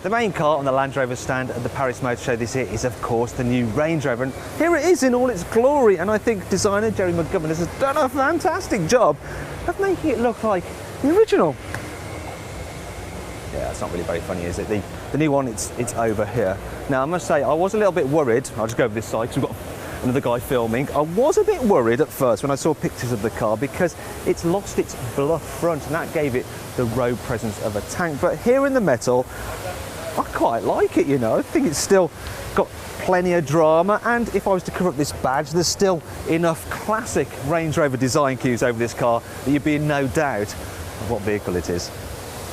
The main car on the Land Rover stand at the Paris Motor Show this year is, of course, the new Range Rover. And here it is in all its glory. And I think designer Jerry McGovern has done a fantastic job of making it look like the original. Yeah, it's not really very funny, is it? The new one, it's over here. Now, I must say, I was a little bit worried. I'll just go over this side because we've got another guy filming. I was a bit worried at first when I saw pictures of the car because it's lost its bluff front and that gave it the road presence of a tank. But here in the metal, I quite like it, you know. I think it's still got plenty of drama, and if I was to cover up this badge, there's still enough classic Range Rover design cues over this car that you'd be in no doubt of what vehicle it is.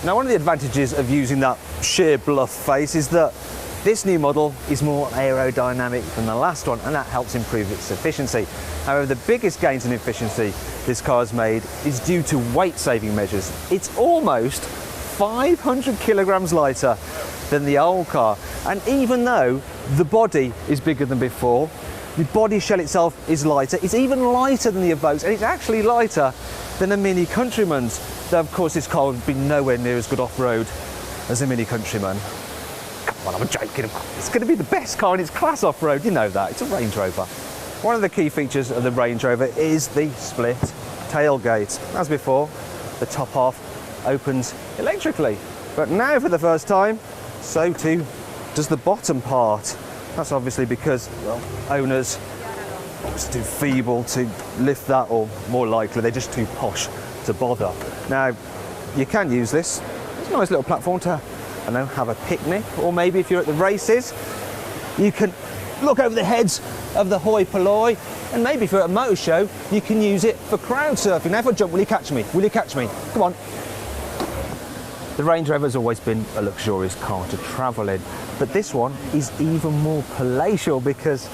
Now, one of the advantages of using that sheer bluff face is that this new model is more aerodynamic than the last one, and that helps improve its efficiency. However, the biggest gains in efficiency this car has made is due to weight-saving measures. It's almost 500 kilograms lighter than the old car, and even though the body is bigger than before, the body shell itself is lighter. It's even lighter than the Evoque's, and it's actually lighter than a Mini Countryman's. Though of course this car would be nowhere near as good off-road as a Mini Countryman. Come on, I'm joking. It's going to be the best car in its class off-road, you know that. It's a Range Rover. One of the key features of the Range Rover is the split tailgate. As before, the top half opens electrically, but now for the first time, so too does the bottom part. That's obviously because, well, owners are just too feeble to lift that, or more likely they're just too posh to bother. Now, you can use this. It's a nice little platform to, I don't know, have a picnic, or maybe if you're at the races, you can look over the heads of the hoi polloi, and maybe if you're at a motor show, you can use it for crowd surfing. Now, if I jump, will you catch me? Will you catch me? Come on. The Range Rover has always been a luxurious car to travel in, but this one is even more palatial because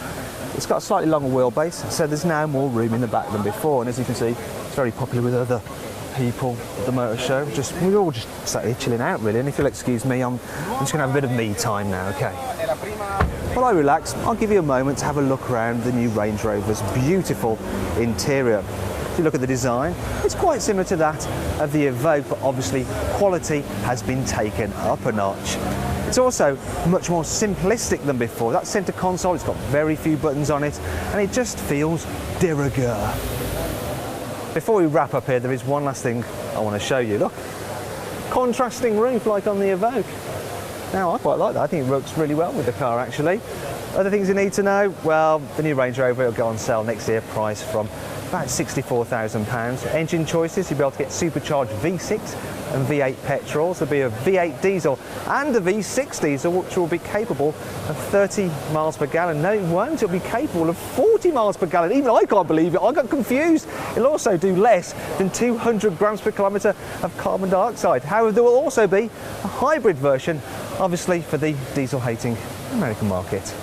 it's got a slightly longer wheelbase, so there's now more room in the back than before. And as you can see, it's very popular with other people at the motor show. We're all just sat here chilling out, really. And if you'll excuse me, I'm just going to have a bit of me time now, okay? While I relax, I'll give you a moment to have a look around the new Range Rover's beautiful interior. If you look at the design, it's quite similar to that of the Evoque, but obviously quality has been taken up a notch. It's also much more simplistic than before. That centre console, it's got very few buttons on it, and it just feels de rigueur. Before we wrap up here, there is one last thing I want to show you. Look, contrasting roof like on the Evoque. Now, I quite like that. I think it works really well with the car, actually. Other things you need to know, well, the new Range Rover will go on sale next year, priced from about £64,000. Engine choices, you'll be able to get supercharged V6 and V8 petrols. There'll be a V8 diesel and a V6 diesel, which will be capable of 30 miles per gallon. No, it won't. It'll be capable of 40 miles per gallon. Even I can't believe it. I got confused. It'll also do less than 200 grams per kilometre of carbon dioxide. However, there will also be a hybrid version, obviously for the diesel-hating American market.